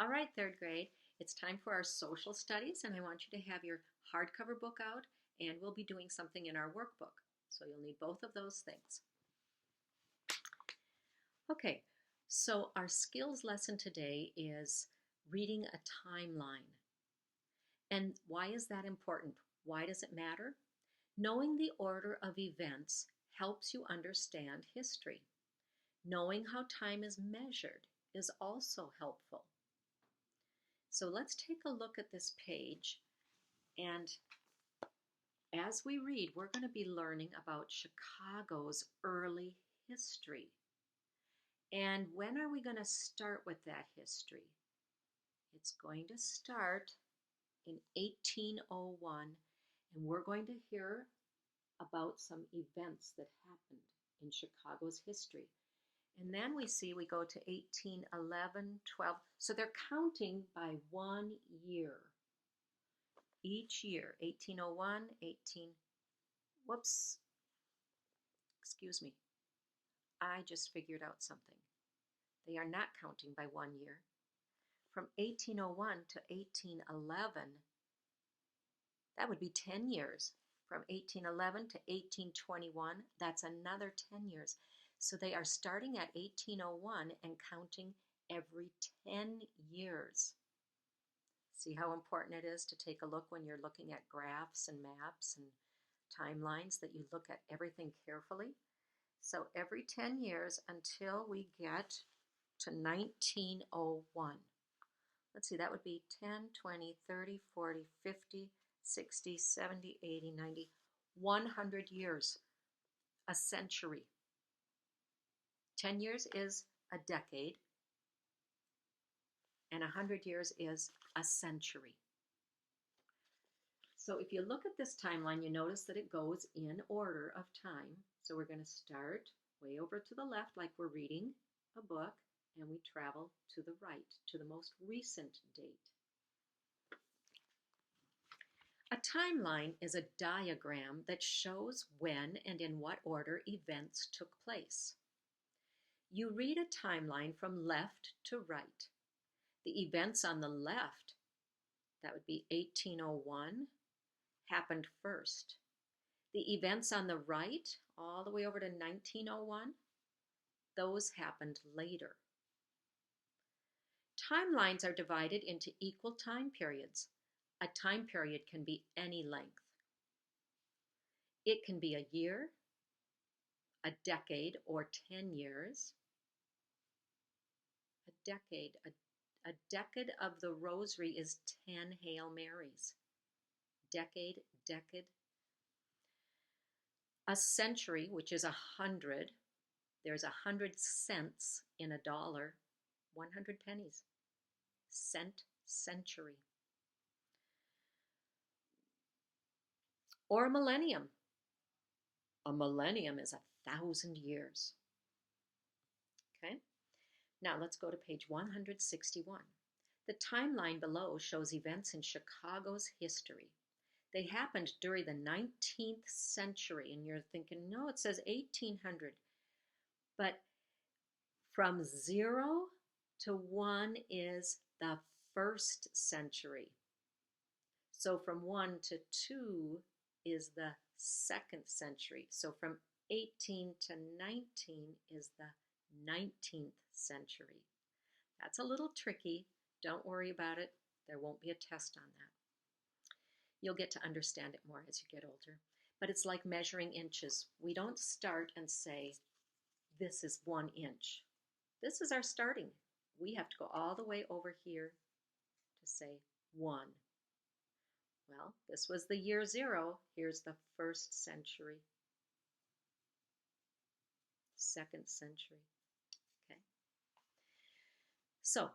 All right, third grade, it's time for our social studies, and I want you to have your hardcover book out, and we'll be doing something in our workbook. So you'll need both of those things. Okay, so our skills lesson today is reading a timeline. And why is that important? Why does it matter? Knowing the order of events helps you understand history. Knowing how time is measured is also helpful. So let's take a look at this page, and as we read, we're going to be learning about Chicago's early history. And when are we going to start with that history? It's going to start in 1801, and we're going to hear about some events that happened in Chicago's history. And then we go to 1811, 12. So they're counting by 1 year. Each year, 1801, whoops, excuse me. I just figured out something. They are not counting by 1 year. From 1801 to 1811, that would be 10 years. From 1811 to 1821, that's another 10 years. So they are starting at 1801 and counting every 10 years. See how important it is to take a look when you're looking at graphs and maps and timelines, that you look at everything carefully. So every 10 years until we get to 1901. Let's see, that would be 10, 20, 30, 40, 50, 60, 70, 80, 90, 100 years, a century. 10 years is a decade, and 100 years is a century. So if you look at this timeline, you notice that it goes in order of time. So we're going to start way over to the left like we're reading a book, and we travel to the right, to the most recent date. A timeline is a diagram that shows when and in what order events took place. You read a timeline from left to right. The events on the left, that would be 1801, happened first. The events on the right, all the way over to 1901, those happened later. Timelines are divided into equal time periods. A time period can be any length. It can be a year, a decade, or 10 years. A decade of the rosary is 10 Hail Marys. Decade. A century, which is 100, there's 100 cents in a dollar, 100 pennies. Cent, century. Or a millennium. A millennium is 1,000 years. Okay? Now let's go to page 161. The timeline below shows events in Chicago's history. They happened during the 19th century, and you're thinking, no, it says 1800. But from 0 to 1 is the first century. So from 1 to 2 is the second century. So from 18 to 19 is the 19th century. That's a little tricky. Don't worry about it. There won't be a test on that. You'll get to understand it more as you get older. But it's like measuring inches. We don't start and say, this is 1 inch. This is our starting. We have to go all the way over here to say 1. Well, this was the year 0. Here's the first century. Second century. Okay. So,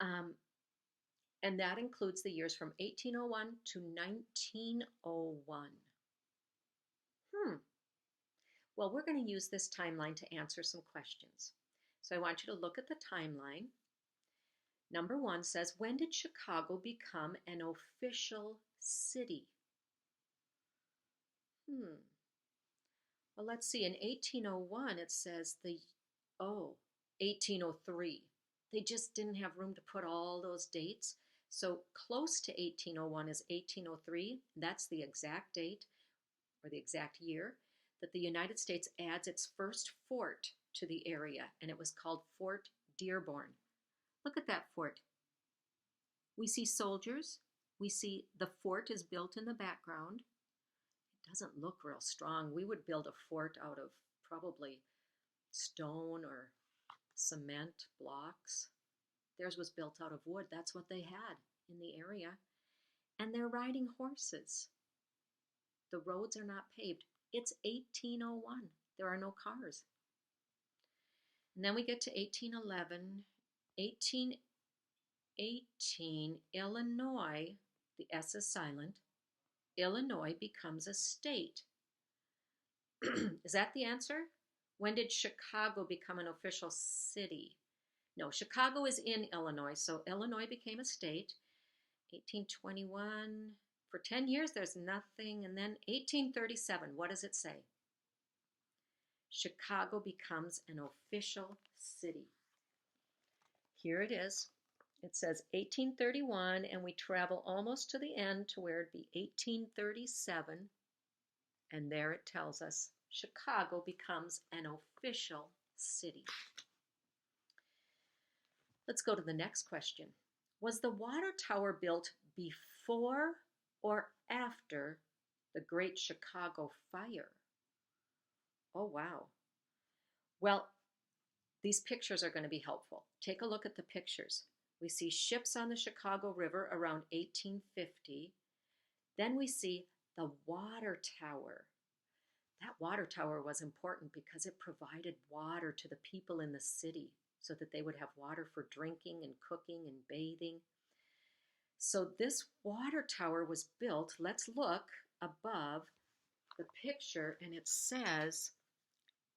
and that includes the years from 1801 to 1901. Well, we're going to use this timeline to answer some questions. So I want you to look at the timeline. Number 1 says, when did Chicago become an official city? Well, let's see. In 1801, it says 1803. They just didn't have room to put all those dates. So close to 1801 is 1803. That's the exact date or the exact year that the United States adds its first fort to the area, and it was called Fort Dearborn. Look at that fort. We see soldiers. We see the fort is built in the background. It doesn't look real strong. We would build a fort out of probably stone or cement blocks. Theirs was built out of wood. That's what they had in the area. And they're riding horses. The roads are not paved. It's 1801. There are no cars. And then we get to 1811. 1818, Illinois, the S is silent, Illinois becomes a state. Is that the answer? When did Chicago become an official city? No, Chicago is in Illinois, so Illinois became a state. 1821, for 10 years there's nothing, and then 1837, what does it say? Chicago becomes an official city. Here it is. It says 1831, and we travel almost to the end to where it'd be 1837, and there it tells us Chicago becomes an official city. Let's go to the next question. Was the water tower built before or after the Great Chicago Fire? Oh, wow. Well, these pictures are going to be helpful. Take a look at the pictures. We see ships on the Chicago River around 1850. Then we see the water tower. That water tower was important because it provided water to the people in the city so that they would have water for drinking and cooking and bathing. So this water tower was built, let's look above the picture, and it says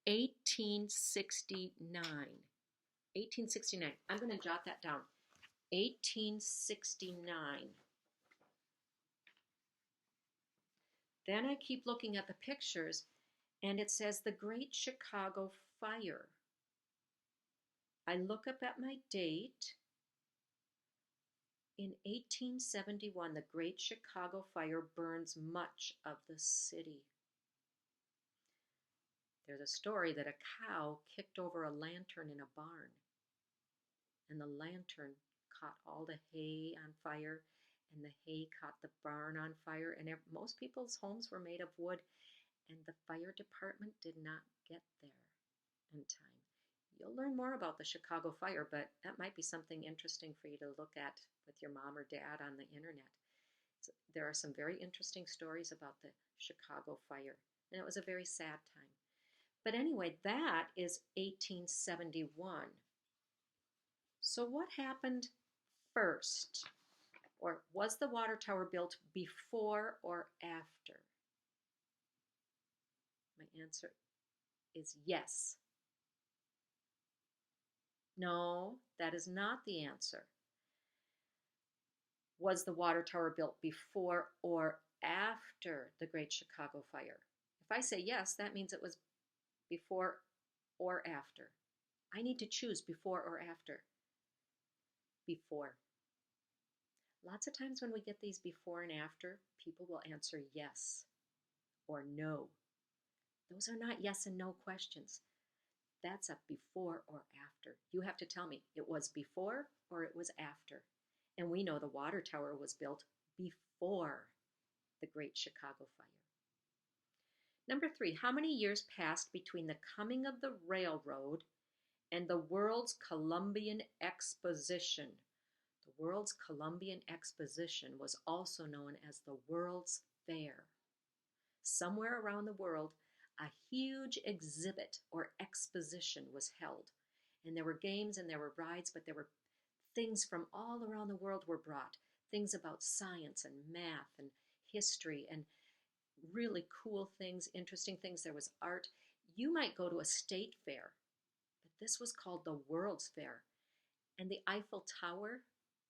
1869. 1869. I'm going to jot that down. 1869. Then I keep looking at the pictures, and it says the Great Chicago Fire. I look up at my date. In 1871, the Great Chicago Fire burns much of the city. There's a story that a cow kicked over a lantern in a barn, and the lantern caught all the hay on fire, and the hay caught the barn on fire, and most people's homes were made of wood, and the fire department did not get there in time. You'll learn more about the Chicago Fire, but that might be something interesting for you to look at with your mom or dad on the internet. So there are some very interesting stories about the Chicago Fire, and it was a very sad time. But anyway, that is 1871. So what happened first? Or was the water tower built before or after? My answer is yes. No, that is not the answer. Was the water tower built before or after the Great Chicago Fire? If I say yes, that means it was before or after. I need to choose before or after. Before. Lots of times when we get these before and after, people will answer yes or no. Those are not yes and no questions. That's a before or after. You have to tell me it was before or it was after. And we know the water tower was built before the Great Chicago Fire. Number 3, how many years passed between the coming of the railroad and the World's Columbian Exposition? The World's Columbian Exposition was also known as the World's Fair. Somewhere around the world, a huge exhibit or exposition was held. And there were games and there were rides, but there were things from all around the world were brought. Things about science and math and history and really cool things, interesting things. There was art. You might go to a state fair, but this was called the World's Fair. And the Eiffel Tower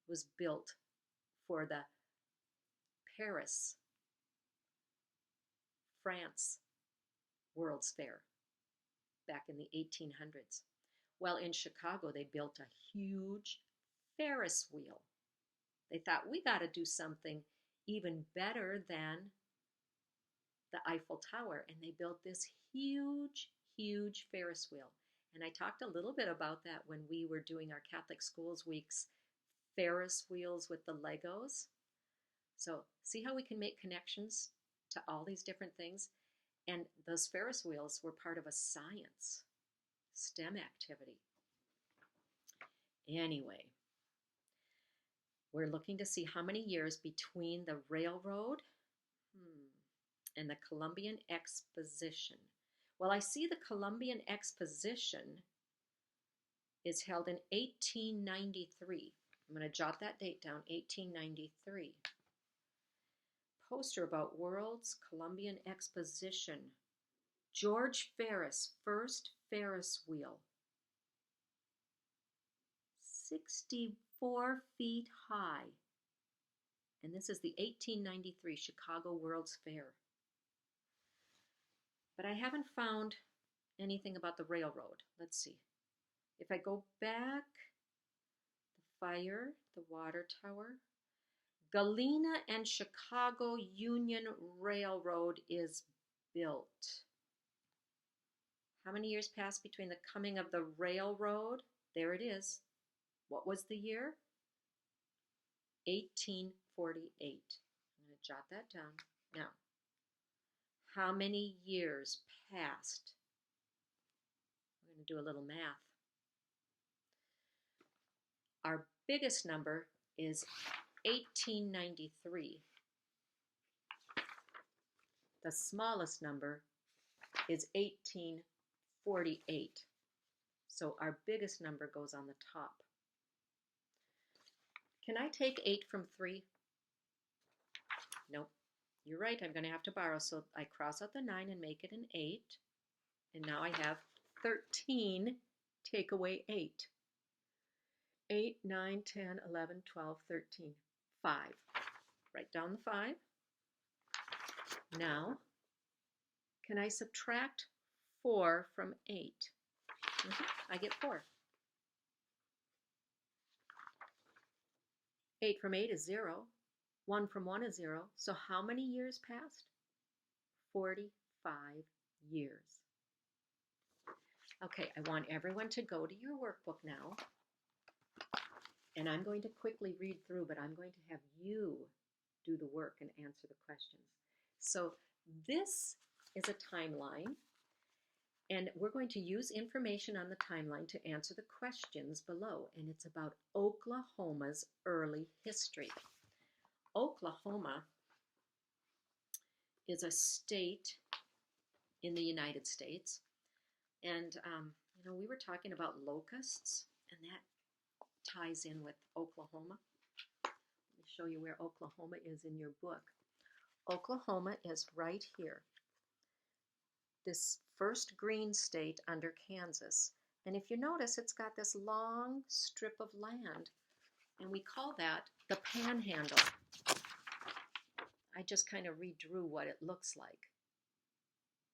was built for the Paris, France World's Fair back in the 1800s. Well, in Chicago, they built a huge Ferris wheel. They thought, we got to do something even better than the Eiffel Tower. And they built this huge, huge Ferris wheel. And I talked a little bit about that when we were doing our Catholic Schools Week's Ferris wheels with the Legos. So see how we can make connections to all these different things? And those Ferris wheels were part of a science STEM activity. Anyway, we're looking to see how many years between the railroad and the Columbian Exposition. Well, I see the Columbian Exposition is held in 1893. I'm going to jot that date down, 1893. Poster about World's Columbian Exposition. George Ferris, first Ferris wheel. 64 feet high. And this is the 1893 Chicago World's Fair. But I haven't found anything about the railroad. Let's see. If I go back, the fire, the water tower, Galena and Chicago Union Railroad is built. How many years passed between the coming of the railroad? There it is. What was the year? 1848. I'm going to jot that down. Now, how many years passed? We're going to do a little math. Our biggest number is 1893. The smallest number is 1848. So our biggest number goes on the top. Can I take 8 from 3? Nope. You're right, I'm going to have to borrow. So I cross out the 9 and make it an 8. And now I have 13. Take away 8. 8, 9, 10, 11, 12, 13. 5. Write down the 5. Now, can I subtract 4 from 8? I get 4. 8 from 8 is 0. 1 from 1 is 0. So how many years passed? 45 years. Okay, I want everyone to go to your workbook now. And I'm going to quickly read through, but I'm going to have you do the work and answer the questions. So this is a timeline, and we're going to use information on the timeline to answer the questions below, and it's about Oklahoma's early history. Oklahoma is a state in the United States, and we were talking about locusts, and that ties in with Oklahoma. Let me show you where Oklahoma is in your book. Oklahoma is right here. This first green state under Kansas. And if you notice, it's got this long strip of land, and we call that the Panhandle. I just kind of redrew what it looks like.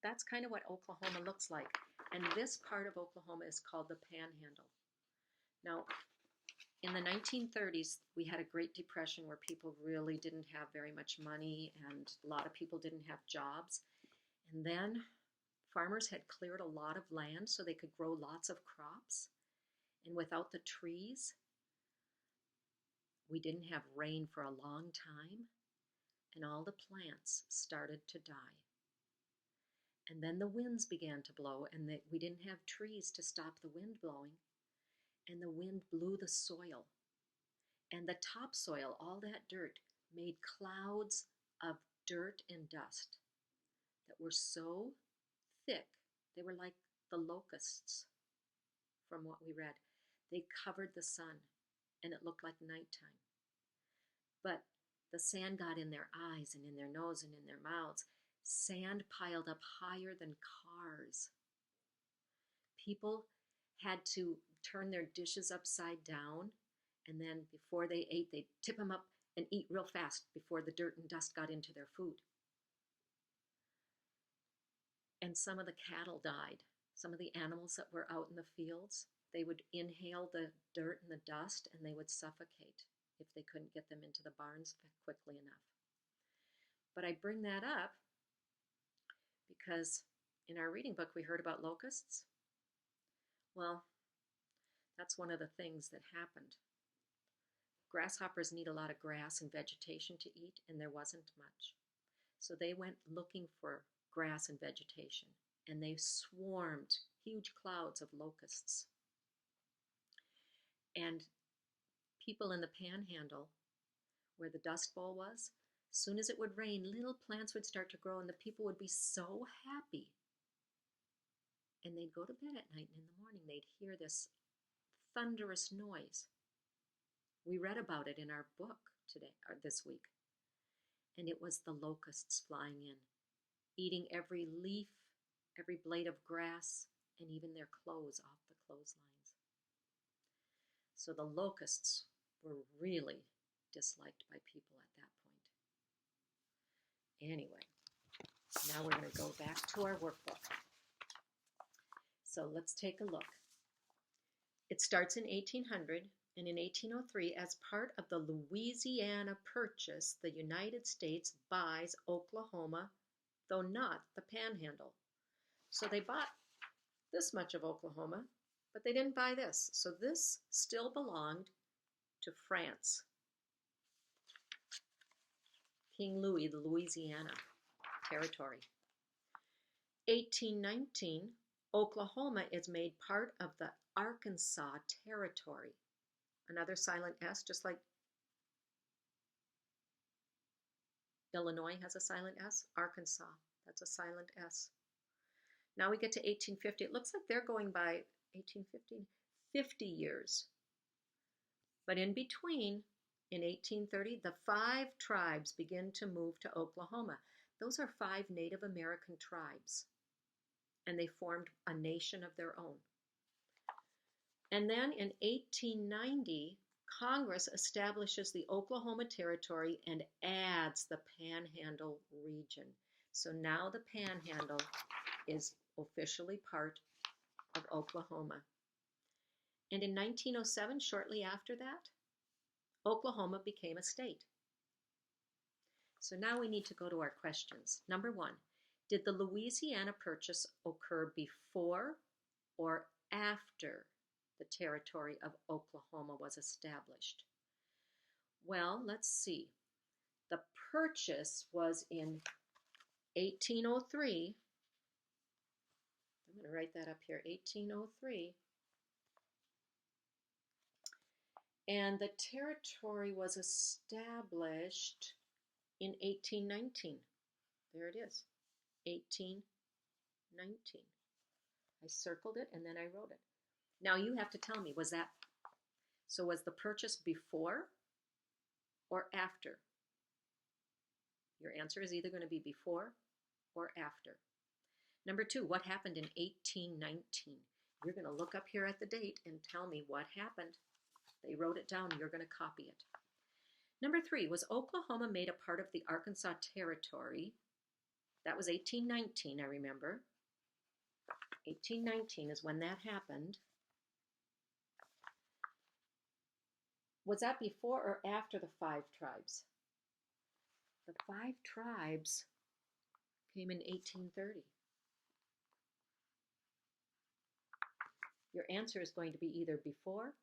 That's kind of what Oklahoma looks like. And this part of Oklahoma is called the Panhandle. Now, in the 1930s, we had a Great Depression where people really didn't have very much money and a lot of people didn't have jobs. And then farmers had cleared a lot of land so they could grow lots of crops. And without the trees, we didn't have rain for a long time, and all the plants started to die. And then the winds began to blow, and we didn't have trees to stop the wind blowing. And the wind blew the soil. And the topsoil, all that dirt, made clouds of dirt and dust that were so thick, they were like the locusts from what we read. They covered the sun, and it looked like nighttime. But the sand got in their eyes and in their nose and in their mouths. Sand piled up higher than cars. People had to turn their dishes upside down, and then before they ate, they'd tip them up and eat real fast before the dirt and dust got into their food. And some of the cattle died. Some of the animals that were out in the fields, they would inhale the dirt and the dust and they would suffocate if they couldn't get them into the barns quickly enough. But I bring that up because in our reading book we heard about locusts. Well, that's one of the things that happened. Grasshoppers need a lot of grass and vegetation to eat, and there wasn't much. So they went looking for grass and vegetation, and they swarmed huge clouds of locusts. And people in the panhandle, where the Dust Bowl was, as soon as it would rain, little plants would start to grow, and the people would be so happy. And they'd go to bed at night, and in the morning they'd hear this thunderous noise. We read about it in our book today, or this week. And it was the locusts flying in, eating every leaf, every blade of grass, and even their clothes off the clotheslines. So the locusts were really disliked by people at that point. Anyway, now we're going to go back to our workbook. So let's take a look. It starts in 1800, and in 1803, as part of the Louisiana Purchase, the United States buys Oklahoma, though not the Panhandle. So they bought this much of Oklahoma, but they didn't buy this. So this still belonged to France. King Louis, the Louisiana Territory. 1819, Oklahoma is made part of the Arkansas Territory. Another silent S, just like Illinois has a silent S. Arkansas, that's a silent S. Now we get to 1850. It looks like they're going by 1850, 50 years. But in between, in 1830, the 5 tribes begin to move to Oklahoma. Those are 5 Native American tribes, and they formed a nation of their own. And then in 1890, Congress establishes the Oklahoma Territory and adds the Panhandle region. So now the Panhandle is officially part of Oklahoma. And in 1907, shortly after that, Oklahoma became a state. So now we need to go to our questions. Number 1, did the Louisiana Purchase occur before or after the territory of Oklahoma was established? Well, let's see. The purchase was in 1803. I'm going to write that up here, 1803. And the territory was established in 1819. There it is, 1819. I circled it and then I wrote it. Now you have to tell me, was the purchase before or after? Your answer is either going to be before or after. Number 2, what happened in 1819? You're going to look up here at the date and tell me what happened. They wrote it down. You're going to copy it. Number 3, was Oklahoma made a part of the Arkansas Territory? That was 1819, I remember. 1819 is when that happened. Was that before or after the 5 tribes? The 5 tribes came in 1830. Your answer is going to be either before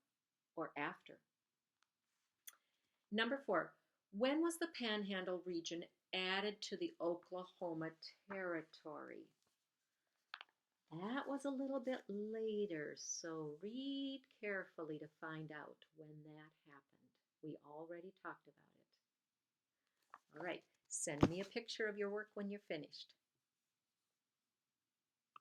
or after. Number 4, when was the Panhandle region added to the Oklahoma Territory? That was a little bit later, so read carefully to find out when that happened. We already talked about it. All right, send me a picture of your work when you're finished.